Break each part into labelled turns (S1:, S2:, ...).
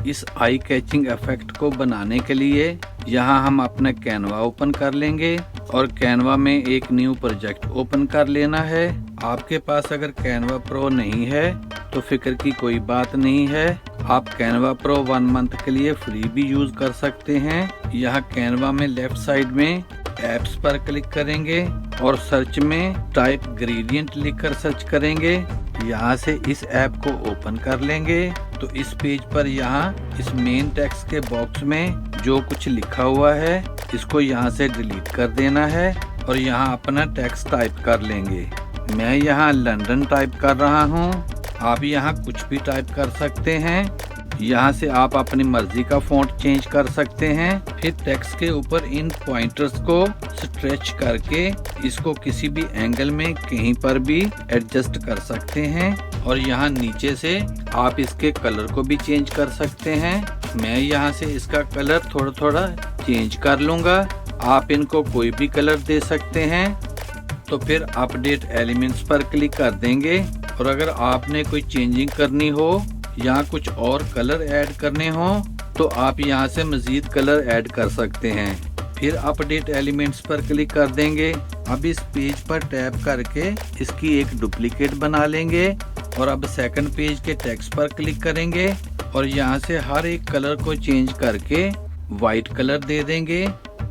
S1: इस eye catching effect को बनाने के लिए यहाँ हम अपना कैनवा ओपन कर लेंगे और कैनवा में एक न्यू प्रोजेक्ट ओपन कर लेना है। आपके पास अगर कैनवा प्रो नहीं है तो फिक्र की कोई बात नहीं है, आप कैनवा प्रो 1 मंथ के लिए फ्री भी यूज कर सकते हैं। यहाँ कैनवा में लेफ्ट साइड में एप्स पर क्लिक करेंगे और सर्च में टाइप ग्रेडियंट लिखकर सर्च करेंगे। यहाँ से इस ऐप को ओपन कर लेंगे तो इस पेज पर यहाँ इस मेन टेक्स्ट के बॉक्स में जो कुछ लिखा हुआ है इसको यहाँ से डिलीट कर देना है और यहाँ अपना टेक्स्ट टाइप कर लेंगे। मैं यहाँ लंदन टाइप कर रहा हूँ, आप यहाँ कुछ भी टाइप कर सकते हैं। यहाँ से आप अपनी मर्जी का फॉन्ट चेंज कर सकते हैं। फिर टेक्स्ट के ऊपर इन पॉइंटर्स को स्ट्रेच करके इसको किसी भी एंगल में कहीं पर भी एडजस्ट कर सकते हैं और यहाँ नीचे से आप इसके कलर को भी चेंज कर सकते हैं। मैं यहाँ से इसका कलर थोड़ा थोड़ा चेंज कर लूँगा, आप इनको कोई भी कलर दे सकते हैं। तो फिर अपडेट एलिमेंट्स पर क्लिक कर देंगे और अगर आपने कोई चेंजिंग करनी हो या कुछ और कलर ऐड करने हो तो आप यहाँ से मजीद कलर ऐड कर सकते हैं। फिर अपडेट एलिमेंट्स पर क्लिक कर देंगे। अब इस पेज पर टैप करके इसकी एक डुप्लीकेट बना लेंगे और अब सेकंड पेज के टेक्स्ट पर क्लिक करेंगे और यहाँ से हर एक कलर को चेंज करके व्हाइट कलर दे देंगे।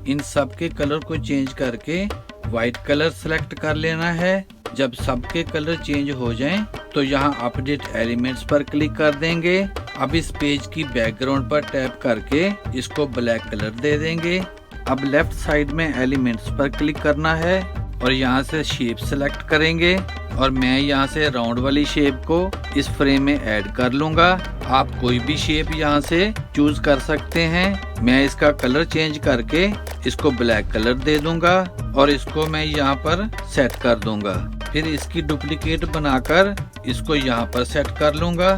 S1: इन सब के कलर को चेंज करके व्हाइट कलर सेलेक्ट कर लेना है। जब सबके कलर चेंज हो जाएं तो यहाँ अपडेट एलिमेंट्स पर क्लिक कर देंगे। अब इस पेज की बैकग्राउंड पर टैप करके इसको ब्लैक कलर दे देंगे। अब लेफ्ट साइड में एलिमेंट्स पर क्लिक करना है और यहाँ से शेप सेलेक्ट करेंगे और मैं यहाँ से राउंड वाली शेप को इस फ्रेम में ऐड कर लूँगा। आप कोई भी शेप यहाँ से चूज कर सकते हैं। मैं इसका कलर चेंज करके इसको ब्लैक कलर दे दूंगा और इसको मैं यहाँ पर सेट कर दूंगा। फिर इसकी डुप्लीकेट बनाकर इसको यहाँ पर सेट कर लूँगा।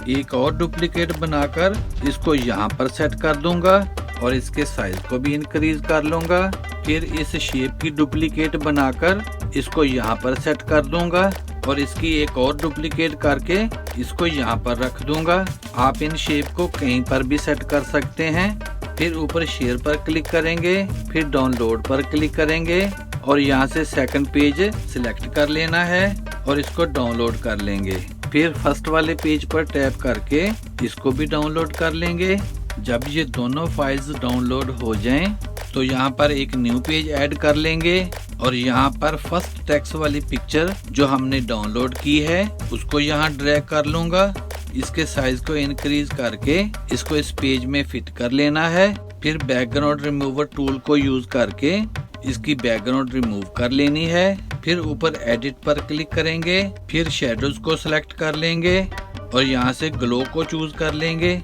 S1: एक और डुप्लीकेट बनाकर इसको यहाँ पर सेट कर दूंगा और इसके साइज को भी इंक्रीज कर लूँगा। फिर इस शेप की डुप्लीकेट बनाकर इसको यहाँ पर सेट कर दूंगा और इसकी एक और डुप्लीकेट करके इसको यहाँ पर रख दूंगा। आप इन शेप को कहीं पर भी सेट कर सकते हैं। फिर ऊपर शेयर पर क्लिक करेंगे, फिर डाउनलोड पर क्लिक करेंगे और यहाँ से सेकंड पेज सिलेक्ट कर लेना है और इसको डाउनलोड कर लेंगे। फिर फर्स्ट वाले पेज पर टैप करके इसको भी डाउनलोड कर लेंगे। जब ये दोनों फाइल्स डाउनलोड हो जाएं तो यहाँ पर एक न्यू पेज ऐड कर लेंगे और यहाँ पर फर्स्ट टेक्स्ट वाली पिक्चर जो हमने डाउनलोड की है उसको यहाँ ड्रैग कर लूँगा। इसके साइज को इंक्रीज करके इसको इस पेज में फिट कर लेना है। फिर बैकग्राउंड रिमूवर टूल को यूज करके इसकी बैकग्राउंड रिमूव कर लेनी है। फिर ऊपर एडिट पर क्लिक करेंगे, फिर शेडोज को सिलेक्ट कर लेंगे और यहाँ से ग्लो को चूज कर लेंगे।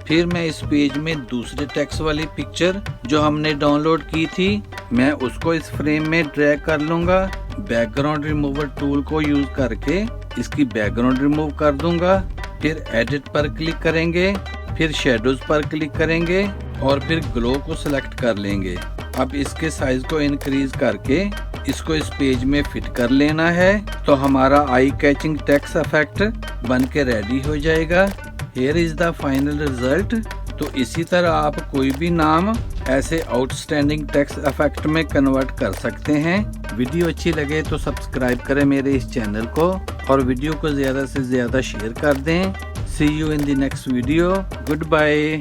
S1: फिर मैं इस पेज में दूसरे टेक्स्ट वाली पिक्चर जो हमने डाउनलोड की थी मैं उसको इस फ्रेम में ड्रैग कर लूँगा। बैकग्राउंड रिमूवर टूल को यूज करके इसकी बैकग्राउंड रिमूव कर दूंगा। फिर एडिट पर क्लिक करेंगे, फिर शेडोज पर क्लिक करेंगे और फिर ग्लो को सिलेक्ट कर लेंगे। अब इसके साइज को इंक्रीज करके इसको इस पेज में फिट कर लेना है तो हमारा आई कैचिंग टेक्स्ट इफेक्ट बन के रेडी हो जाएगा। Here is the final result। तो इसी तरह आप कोई भी नाम ऐसे आउटस्टैंडिंग टेक्स्ट इफेक्ट में कन्वर्ट कर सकते हैं। वीडियो अच्छी लगे तो सब्सक्राइब करें मेरे इस चैनल को और वीडियो को ज़्यादा से ज़्यादा शेयर कर दें। See you in the next video। Goodbye।